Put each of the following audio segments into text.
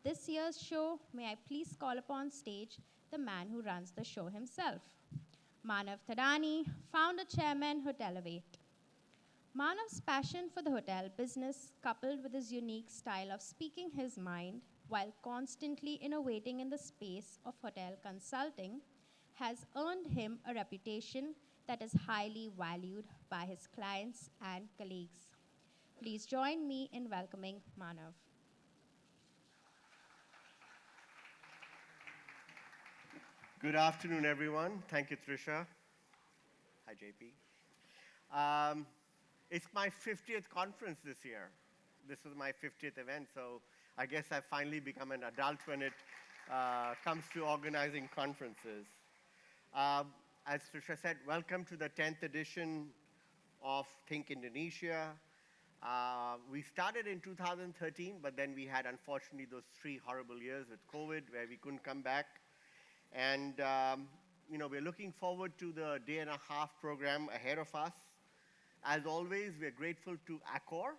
this year's show, may I please call upon stage the man who runs the show himself, Manav Thadani, founder chairman, Hotelivate. Manav's passion for the hotel business, coupled with his unique style of speaking his mind while constantly innovating in the space of hotel consulting, has earned him a reputation that is highly valued by his clients and colleagues. Please join me in welcoming Manav. Good afternoon, everyone. Thank you, Trisha. Hi, JP. It's my 50th conference this year. This is my 50th event, so I guess I've finally become an adult when it comes to organizing conferences. As Trisha said, welcome to the 10th edition of THINC Indonesia. We started in 2013, but then we had, unfortunately, those 3 horrible years with COVID where we couldn't come back. And, we're looking forward to the day-and-a-half program ahead of us. As always, we're grateful to Accor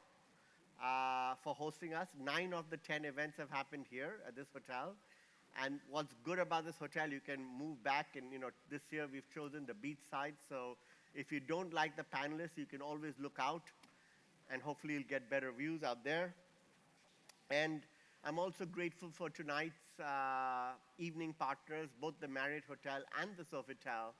for hosting us. 9 of the 10 events have happened here at this hotel. And what's good about this hotel, you can move back. And, this year we've chosen the beach side. So if you don't like the panelists, you can always look out. And hopefully you'll get better views out there. And I'm also grateful for tonight's evening partners, both the Marriott Hotel and the Sofitel,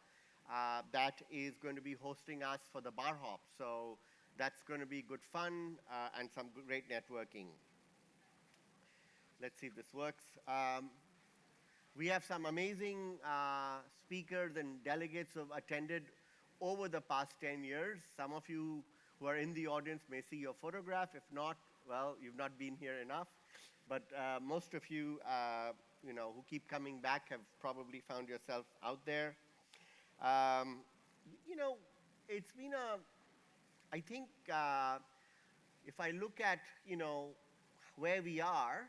that is going to be hosting us for the bar hop. So that's going to be good fun and some great networking. Let's see if this works. We have some amazing speakers and delegates who have attended over the past 10 years. Some of you who are in the audience may see your photograph. If not, well, you've not been here enough. But most of you, who keep coming back have probably found yourself out there. It's been I think if I look at, where we are,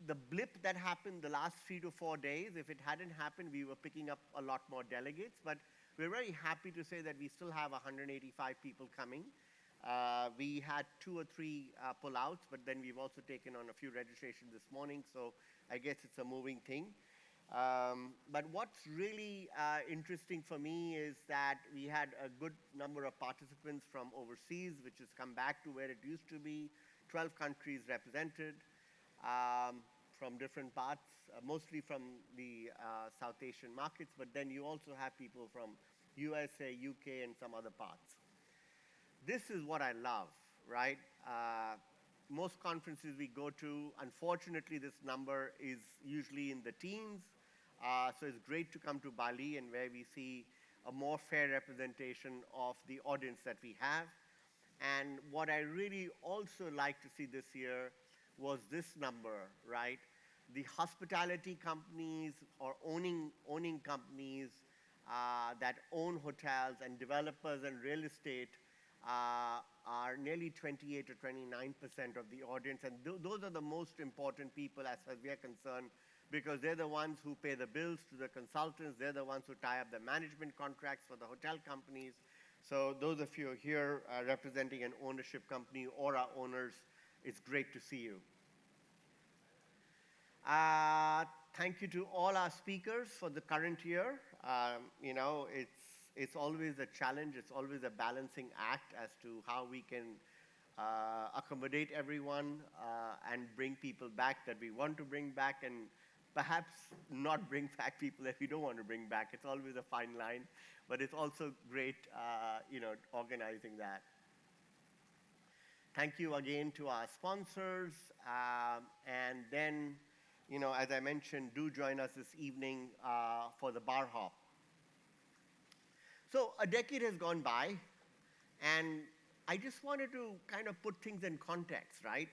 the blip that happened the last 3 to 4 days, if it hadn't happened, we were picking up a lot more delegates. But we're very happy to say that we still have 185 people coming. We had 2 or 3 pull-outs, but then we've also taken on a few registrations this morning, so I guess it's a moving thing. But what's really interesting for me is that we had a good number of participants from overseas, which has come back to where it used to be. 12 countries represented from different parts, mostly from the South Asian markets, but then you also have people from USA, UK, and some other parts. This is what I love, right? Most conferences we go to, unfortunately, this number is usually in the teens. So it's great to come to Bali and where we see a more fair representation of the audience that we have. And what I really also like to see this year was this number, right? The hospitality companies or owning companies that own hotels and developers and real estate are nearly 28 or 29% of the audience. And those are the most important people as far as we are concerned, because they're the ones who pay the bills to the consultants. They're the ones who tie up the management contracts for the hotel companies. So those of you here representing an ownership company or are owners, it's great to see you. Thank you to all our speakers for the current year. It's always a challenge. It's always a balancing act as to how we can accommodate everyone and bring people back that we want to bring back, and perhaps not bring back people that we don't want to bring back. It's always a fine line, but it's also great, organizing that. Thank you again to our sponsors, and then, as I mentioned, do join us this evening for the bar hop. So a decade has gone by, and I just wanted to kind of put things in context, right?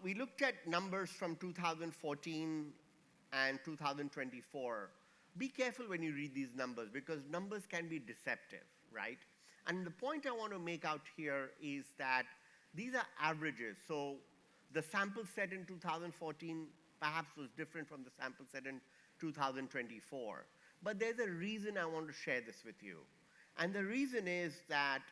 We looked at numbers from 2014 and 2024. Be careful when you read these numbers because numbers can be deceptive, right? And the point I want to make out here is that these are averages. So the sample set in 2014 perhaps was different from the sample set in 2024. But there's a reason I want to share this with you. And the reason is that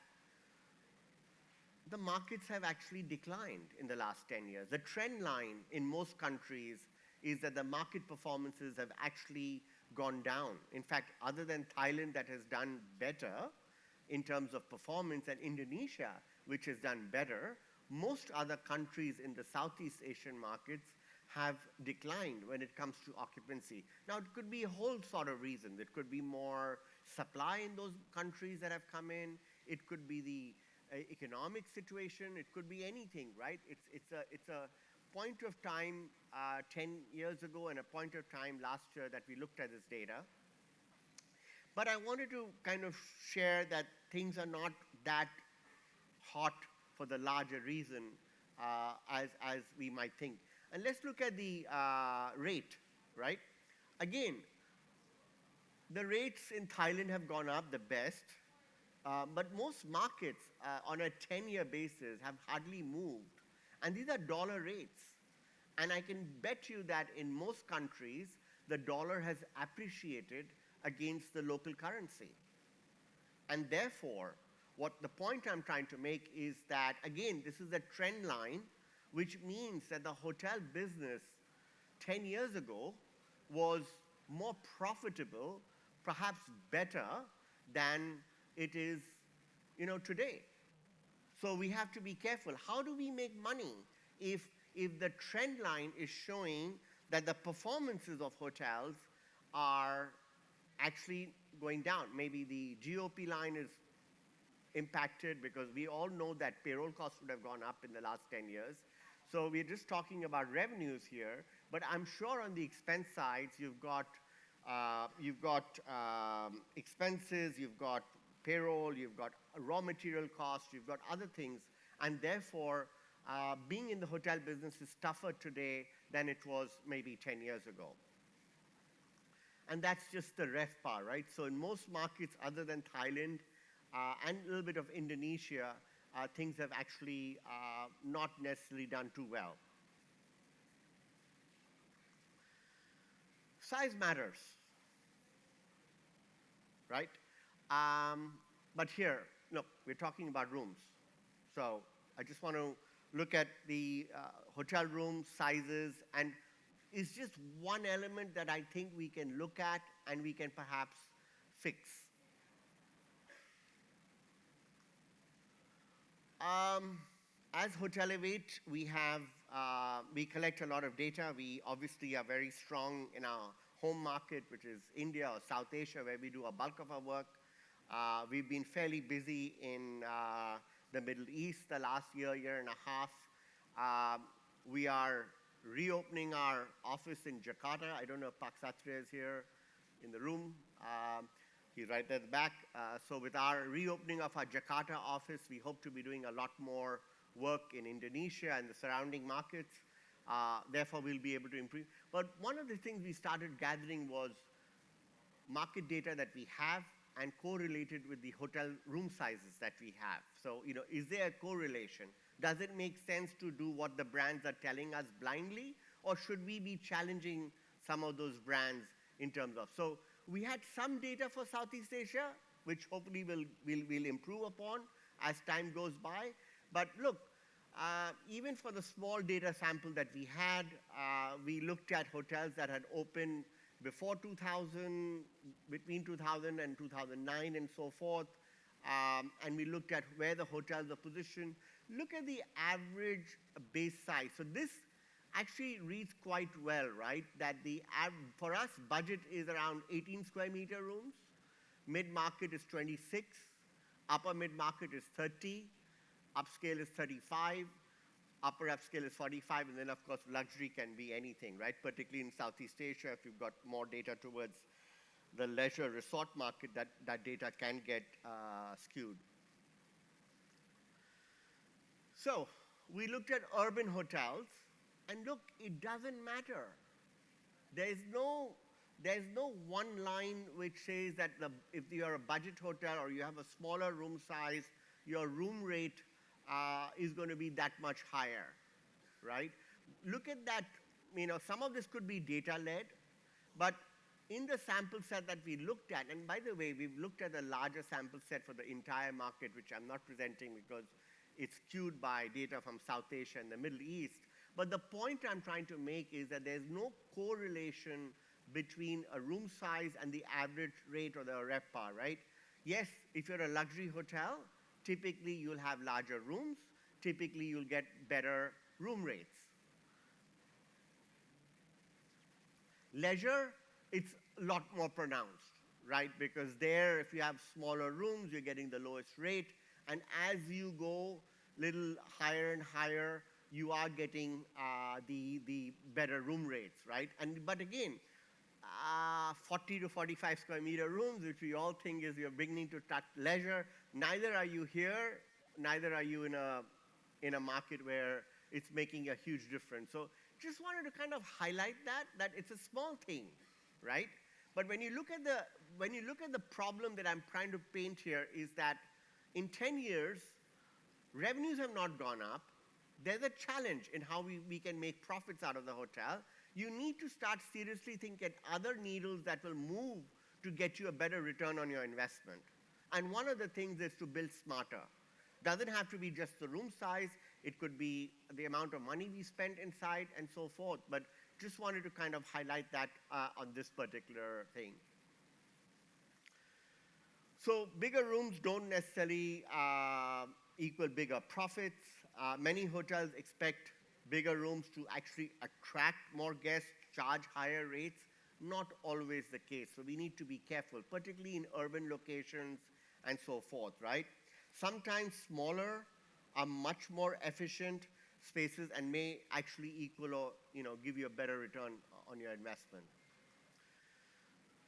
the markets have actually declined in the last 10 years. The trend line in most countries is that the market performances have actually gone down. In fact, other than Thailand that has done better in terms of performance, and Indonesia, which has done better, most other countries in the Southeast Asian markets have declined when it comes to occupancy. Now, it could be a whole sort of reason. It could be more supply in those countries that have come in. It could be the economic situation. It could be anything, right? It's a point of time 10 years ago and a point of time last year that we looked at this data. But I wanted to kind of share that things are not that hot for the larger reason as we might think. And let's look at the rate, right? Again, the rates in Thailand have gone up the best, but most markets on a 10-year basis have hardly moved. And these are dollar rates. And I can bet you that in most countries, the dollar has appreciated against the local currency. And therefore, what the point I'm trying to make is that, again, this is a trend line, which means that the hotel business 10 years ago was more profitable, perhaps better than it is, today. So we have to be careful. How do we make money if the trend line is showing that the performances of hotels are actually going down? Maybe the GOP line is impacted because we all know that payroll costs would have gone up in the last 10 years. So we're just talking about revenues here, but I'm sure on the expense sides, you've got expenses, you've got payroll, you've got raw material costs, you've got other things, and therefore, being in the hotel business is tougher today than it was maybe 10 years ago. And that's just the RevPAR, right? So in most markets other than Thailand and a little bit of Indonesia, things have actually not necessarily done too well. Size matters, right? But here, look, we're talking about rooms. So I just want to look at the hotel room sizes, and it's just one element that I think we can look at and we can perhaps fix. As Hotelivate, we collect a lot of data. We obviously are very strong in our home market, which is India or South Asia, where we do a bulk of our work. We've been fairly busy in the Middle East the last year and a half. We are reopening our office in Jakarta. I don't know if Pak Satria is here in the room. He's right there at the back. So with our reopening of our Jakarta office, we hope to be doing a lot more work in Indonesia and the surrounding markets. Therefore, we'll be able to improve. But one of the things we started gathering was market data that we have and correlated with the hotel room sizes that we have. So, is there a correlation? Does it make sense to do what the brands are telling us blindly? Or should we be challenging some of those brands in terms of? So we had some data for Southeast Asia, which hopefully we'll improve upon as time goes by. But look, even for the small data sample that we had, we looked at hotels that had opened before 2000, between 2000 and 2009 and so forth. And we looked at where the hotels are positioned. Look at the average base size. So this actually reads quite well, right? That for us, budget is around 18 square meter rooms. Mid-market is 26. Upper mid-market is 30. Upscale is 35. Upper upscale is 45. And then, of course, luxury can be anything, right? Particularly in Southeast Asia, if you've got more data towards the leisure resort market, that data can get skewed. So we looked at urban hotels, and look, it doesn't matter. There's no one line which says that if you're a budget hotel or you have a smaller room size, your room rate is going to be that much higher, right? Look at that. Some of this could be data-led, but in the sample set that we looked at, and by the way, we've looked at a larger sample set for the entire market, which I'm not presenting because it's skewed by data from South Asia and the Middle East. But the point I'm trying to make is that there's no correlation between a room size and the average rate or the RevPAR, right? Yes, if you're a luxury hotel, typically you'll have larger rooms. Typically you'll get better room rates. Leisure, it's a lot more pronounced, right? Because there, if you have smaller rooms, you're getting the lowest rate. And as you go little higher and higher, you are getting the better room rates, right? But again, 40 to 45 square meter rooms, which we all think is you're beginning to touch leisure. Neither are you here, neither are you in a market where it's making a huge difference. So just wanted to kind of highlight that it's a small thing, right? But when you look at the problem that I'm trying to paint here is that in 10 years, revenues have not gone up. There's a challenge in how we can make profits out of the hotel. You need to start seriously thinking at other needles that will move to get you a better return on your investment. And one of the things is to build smarter. Doesn't have to be just the room size. It could be the amount of money we spent inside and so forth. But just wanted to kind of highlight that on this particular thing. So bigger rooms don't necessarily equal bigger profits. Many hotels expect bigger rooms to actually attract more guests, charge higher rates. Not always the case. So we need to be careful, particularly in urban locations and so forth, right? Sometimes smaller are much more efficient spaces and may actually equal or give you a better return on your investment.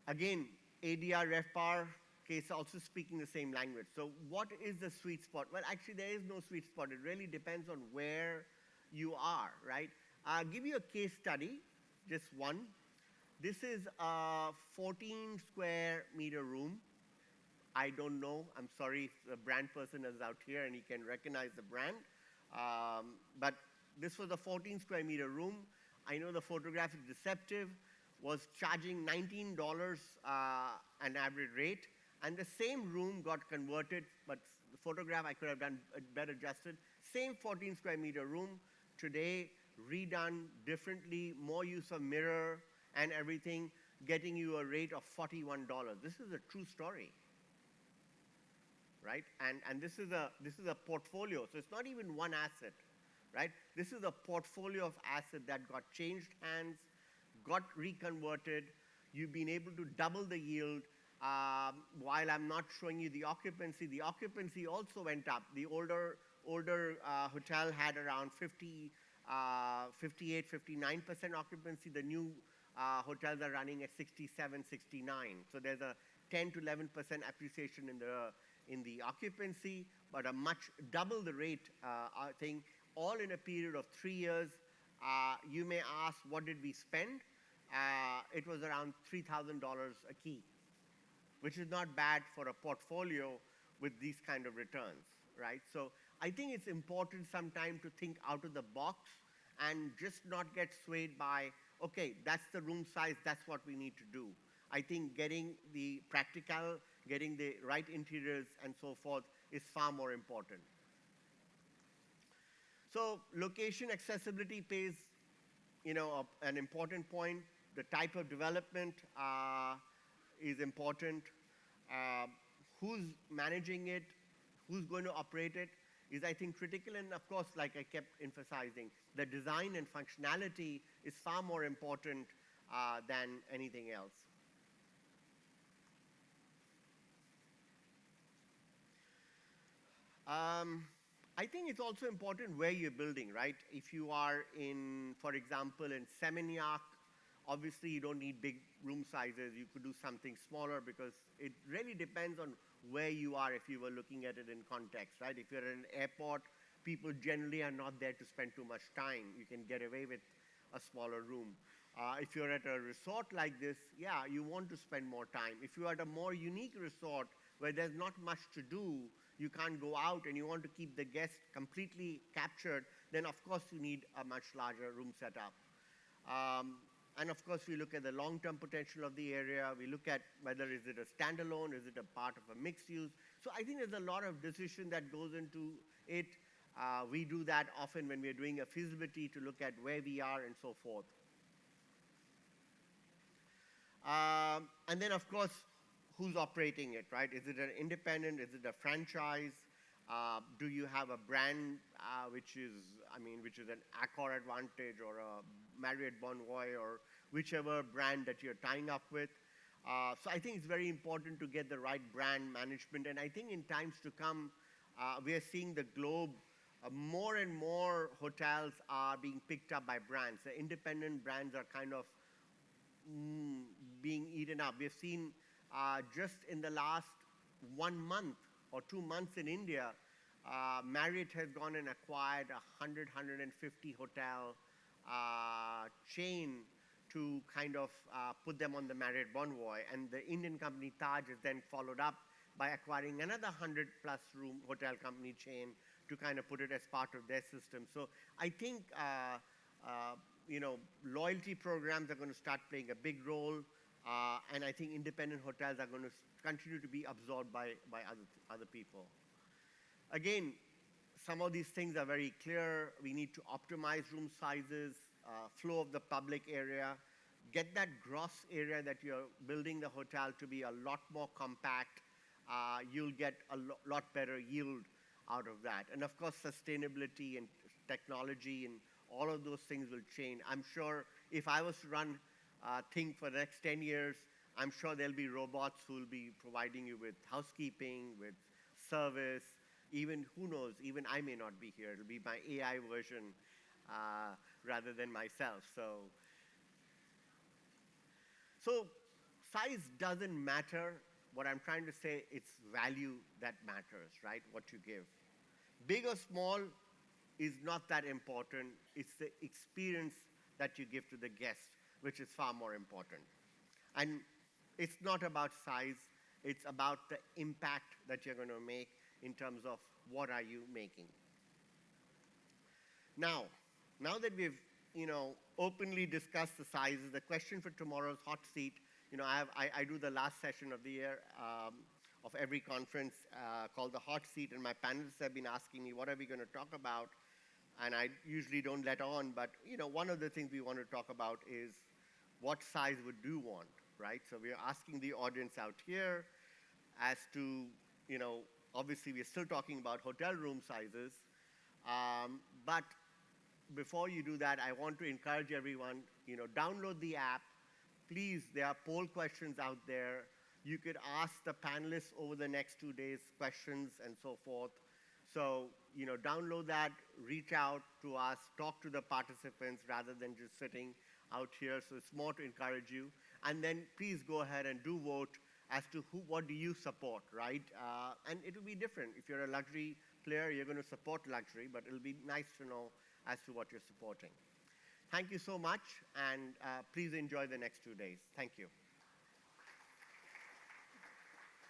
Again, ADR, RevPAR case also speaking the same language. So what is the sweet spot? Well, actually there is no sweet spot. It really depends on where you are, right? I'll give you a case study, just one. This is a 14 square meter room. I don't know, I'm sorry if the brand person is out here and he can recognize the brand. But this was a 14 square meter room. I know the photograph is deceptive, was charging $19 an average rate. And the same room got converted, but the photograph I could have done better adjusted. Same 14 square meter room, today redone differently, more use of mirror and everything, getting you a rate of $41. This is a true story, right? And this is a portfolio, so it's not even one asset, right? This is a portfolio of assets that got changed hands, got reconverted. You've been able to double the yield. While I'm not showing you the occupancy also went up. The older hotel had around 58, 59% occupancy. The new hotels are running at 67, 69. So there's a 10 to 11% appreciation in the occupancy, but a much double the rate thing, all in a period of 3 years. You may ask, what did we spend? It was around $3,000 a key, which is not bad for a portfolio with these kind of returns, right? So I think it's important sometimes to think out of the box and just not get swayed by, okay, that's the room size, that's what we need to do. I think getting the practical, getting the right interiors and so forth is far more important. So location accessibility plays, an important point. The type of development is important. Who's managing it, who's going to operate it is, I think, critical. And of course, like I kept emphasizing, the design and functionality is far more important than anything else. I think it's also important where you're building, right? If you are in, for example, in Seminyak, obviously you don't need big room sizes. You could do something smaller because it really depends on where you are if you were looking at it in context, right? If you're at an airport, people generally are not there to spend too much time. You can get away with a smaller room. If you're at a resort like this, yeah, you want to spend more time. If you're at a more unique resort where there's not much to do, you can't go out and you want to keep the guest completely captured, then of course you need a much larger room setup. And of course, we look at the long-term potential of the area. We look at whether is it a standalone, is it a part of a mixed use. So I think there's a lot of decision that goes into it. We do that often when we're doing a feasibility to look at where we are and so forth. And then, of course, who's operating it, right? Is it an independent? Is it a franchise? Do you have a brand which is an Accor Advantage or a Marriott Bonvoy or whichever brand that you're tying up with? So I think it's very important to get the right brand management. And I think in times to come, we are seeing the globe, more and more hotels are being picked up by brands. The independent brands are kind of being eaten up. We've seen just in the last 1 month or 2 months in India, Marriott has gone and acquired 150 hotel chain to kind of put them on the Marriott Bonvoy. And the Indian company Taj has then followed up by acquiring another 100+ room hotel company chain to kind of put it as part of their system. So I think loyalty programs are going to start playing a big role, and I think independent hotels are going to continue to be absorbed by other people. Again, some of these things are very clear. We need to optimize room sizes, flow of the public area, get that gross area that you're building the hotel to be a lot more compact. You'll get a lot better yield out of that. And of course, sustainability and technology and all of those things will change. I'm sure if I was to run THINC for the next 10 years, I'm sure there'll be robots who will be providing you with housekeeping, with service. Even, who knows, even I may not be here. It'll be my AI version rather than myself. So size doesn't matter. What I'm trying to say, it's value that matters, right? What you give. Big or small is not that important. It's the experience that you give to the guest, which is far more important. And it's not about size. It's about the impact that you're going to make in terms of what are you making. Now that we've openly discussed the sizes, the question for tomorrow's hot seat, I do the last session of the year of every conference called the hot seat, and my panelists have been asking me, what are we going to talk about? And I usually don't let on, but one of the things we want to talk about is what size would you want, right? So we're asking the audience out here as to, obviously we're still talking about hotel room sizes, but before you do that, I want to encourage everyone, download the app. Please, there are poll questions out there. You could ask the panelists over the next 2 days questions and so forth. So, download that, reach out to us, talk to the participants rather than just sitting out here. So it's more to encourage you. And then please go ahead and do vote as to what do you support, right? And it will be different. If you're a luxury player, you're going to support luxury, but it'll be nice to know as to what you're supporting. Thank you so much, and please enjoy the next 2 days. Thank you.